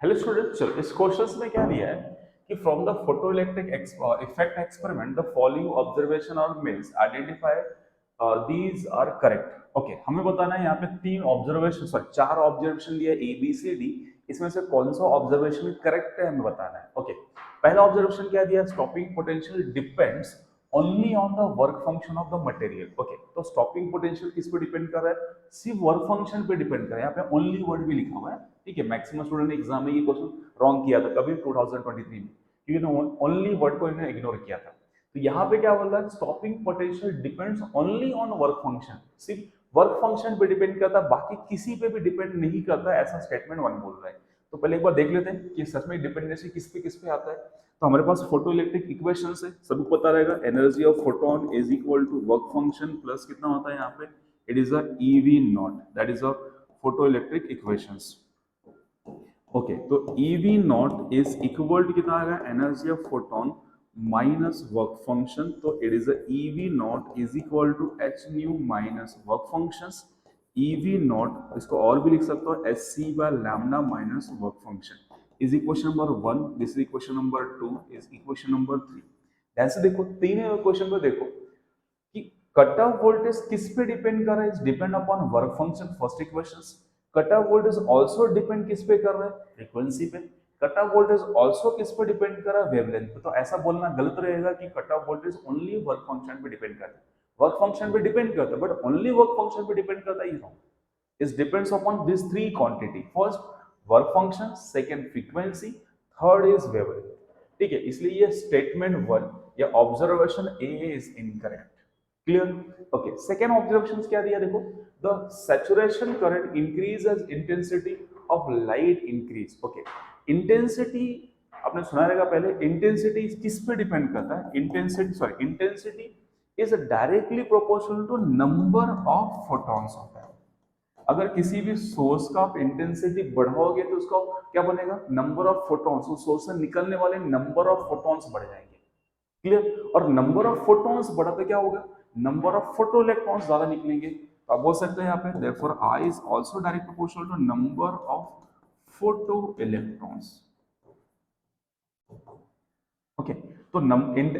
Hello student, चलो इस question में क्या दिया है कि from the photoelectric effect experiment the following observation और means identify these are correct. Okay, हमें बताना है यहाँ पे तीन ऑब्जर्वेशन सॉरी चार ऑब्जर्वेशन दिया ए बी सी डी, इसमें से कौन सा ऑब्जर्वेशन करेक्ट है हमें बताना है। ओके, पहला ऑब्जर्वेशन क्या दिया, stopping potential depends only on the work function of the material. Okay, तो स्टॉपिंग पोटेंशियल किस पे डिपेंड कर रहा है, सिर्फ वर्क फंक्शन पे डिपेंड कर रहा है। यहाँ पे ओनली वर्ड भी लिखा हुआ है, ठीक है। मैक्सिमम स्टूडेंट ने एग्जाम में ये क्वेश्चन रॉन्ग किया था कभी 2023 में, क्योंकि ओनली वर्ड को इन्होंने इग्नोर किया था। तो यहाँ पे क्या बोल रहा है, stopping potential depends only on work function, सिर्फ वर्क फंक्शन पे डिपेंड करता है, बाकी किसी पे भी डिपेंड नहीं करता, ऐसा स्टेटमेंट वन बोल रहा है। तो पहले एक बार देख लेते हैं कि सच में डिपेंडेंसी किस पे आता है। तो हमारे पास फोटो इलेक्ट्रिक इक्वेशन है, सबको पता रहेगा, energy of photon is equal to work function plus कितना होता है यहाँ पे, it is a e V naught, that is a photo electric equations. Okay, तो e V naught is equal to कितना आएगा, energy of photon minus work function, तो it is e V naught is equal to h nu minus work functions. E V naught इसको और भी लिख सकते हो, s c by lambda minus work function is equation number 1, this is equation number 2, is equation number 3। ऐसे देखो तीन question पे देखो कि कट ऑफ वोल्टेज किस पे डिपेंड कर रहा है, depend upon work function, first equation. Cut off voltage also depend किस पे कर रहा है, फ्रीक्वेंसी पे। कट ऑफ वोल्टेज आल्सो किस पे डिपेंड कर रहा है, वेवलेंथ पे। तो ऐसा बोलना गलत रहेगा कि cut off voltage only work function पे डिपेंड करता है। वर्क फंक्शन पे डिपेंड करता है, बट ओनली वर्क फंक्शन पे डिपेंड करता है, wrong. It depends upon this three quantity, first work function, second frequency, third is wavelength, ठीक है। इसलिए ये स्टेटमेंट वन या observation A is incorrect. Clear? Okay, second observation क्या दिया देखो, the saturation current increase as intensity of light increase. Okay, intensity आपने सुना रहेगा पहले, इंटेंसिटी किस पे डिपेंड करता है, intensity is directly proportional to number of photons होता है। अगर किसी भी सोर्स का आप इंटेंसिटी बढ़ाओगे तो उसका क्या बनेगा, नंबर ऑफ फोटॉन्स, उस सोर्स से निकलने वाले नंबर ऑफ फोटॉन्स बढ़ जाएंगे। क्लियर? और नंबर ऑफ फोटॉन्स बढ़ा तो क्या होगा, नंबर ऑफ फोटो इलेक्ट्रॉन्स ज्यादा निकलेंगे। तो आप बोल सकते हैं यहाँ पे therefore I is also direct proportional to number of photo electrons. Okay, तो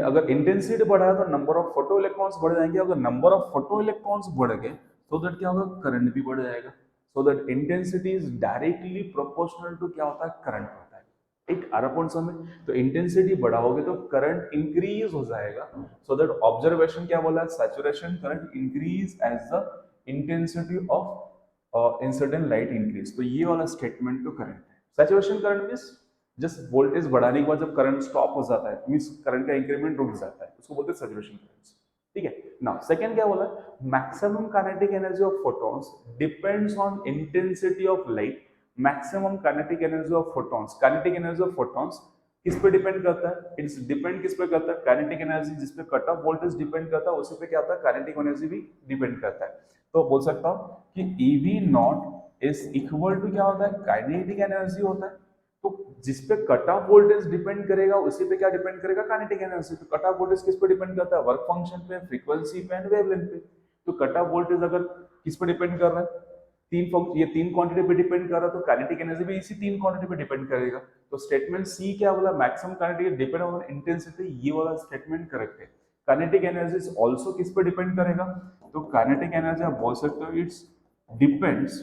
अगर इंटेंसिटी बढ़ा है तो नंबर ऑफ फोटो इलेक्ट्रॉन्स बढ़ जाएंगे। अगर नंबर ऑफ फोटो इलेक्ट्रॉन्स बढ़ गए तो दैट क्या होगा, करंट भी बढ़ जाएगा। So that intensity is directly proportional to क्या होता है, करंट होता है। एक आरा पॉइंट समझ, तो इंटेंसिटी बढ़ाओगे तो करंट इंक्रीज हो जाएगा। सो दैट ऑब्जर्वेशन क्या बोला है, saturation current increase as the intensity of incident light increase. तो ये वाला स्टेटमेंट तो करेक्ट है। Saturation current means just voltage बढ़ाने के बाद जब करंट स्टॉप हो जाता है, मींस करंट का इंक्रीमेंट रुक जाता है, उसको बोलते हैं सैचुरेशन करंट। ठीक है ना। सेकंड क्या बोला, maximum kinetic energy of photons depends on intensity of light. Maximum kinetic energy of photons, kinetic energy of photons किस पे डिपेंड करता है, इट्स डिपेंड किस पे करता है, काइनेटिक एनर्जी जिस पे कट ऑफ वोल्टेज डिपेंड करता है उसी पे क्या होता है, काइनेटिक एनर्जी भी डिपेंड करता है। तो बोल सकता हूं कि E V naught is equal to क्या होता है, काइनेटिक एनर्जी होता है। तो जिस पे कट ऑफ वोल्टेज डिपेंड करेगा उसी पे क्या डिपेंड करेगा, काइनेटिक एनर्जी। तो कट ऑफ वोल्टेज किस पे डिपेंड करता है, वर्क फंक्शन पे, फ्रीक्वेंसी पे एंड वेवलेंथ पे। तो कट ऑफ वोल्टेज अगर किस पे डिपेंड कर रहा है, ये तीन क्वांटिटी पे डिपेंड कर रहा है, तो काइनेटिक एनर्जी भी इसी तीन क्वांटिटी पे डिपेंड करेगा। तो स्टेटमेंट सी क्या बोला, maximum kinetic depend on intensity, ये वाला स्टेटमेंट करेक्ट है। काइनेटिक एनर्जी आल्सो किस पे डिपेंड करेगा, तो काइनेटिक एनर्जी आप बोल सकते हो it's depends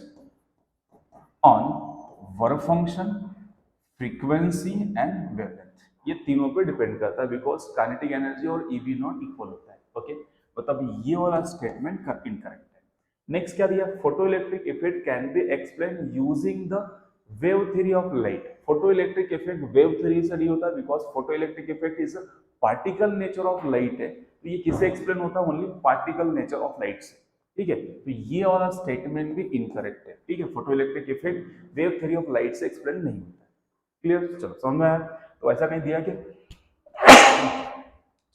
on work function, frequency and wavelength. ये तीनों पे डिपेंड करता है, बिकॉज काइनेटिक एनर्जी और ईवी नॉट इक्वल होता है। ओके, मतलब ये वाला स्टेटमेंट इनकरेक्ट है। नेक्स्ट क्या दिया, photo electric effect can be explain using the wave theory of light. Photo electric effect wave theory से नहीं होता, because photo electric effect is particle nature of light है। तो ये किससे एक्सप्लेन होता है, only particle nature of light से। ठीक है, तो ये वाला स्टेटमेंट भी इनकरेक्ट है। ठीक है, photo electric effect wave theory of light से एक्सप्लेन नहीं होता। क्लियर? चलो समझ में आया। तो ऐसा कहीं दिया क्या,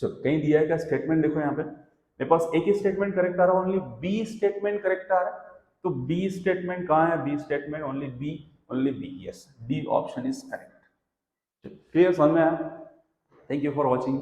चलो कहीं दिया है क्या स्टेटमेंट, देखो यहाँ पे मेरे पास एक ही स्टेटमेंट करेक्ट आ रहा है, ओनली बी स्टेटमेंट करेक्ट आ रहा है। तो बी स्टेटमेंट कहाँ है, B statement only B, yes D option is correct. Clear, समझ में आया। Thank you for watching.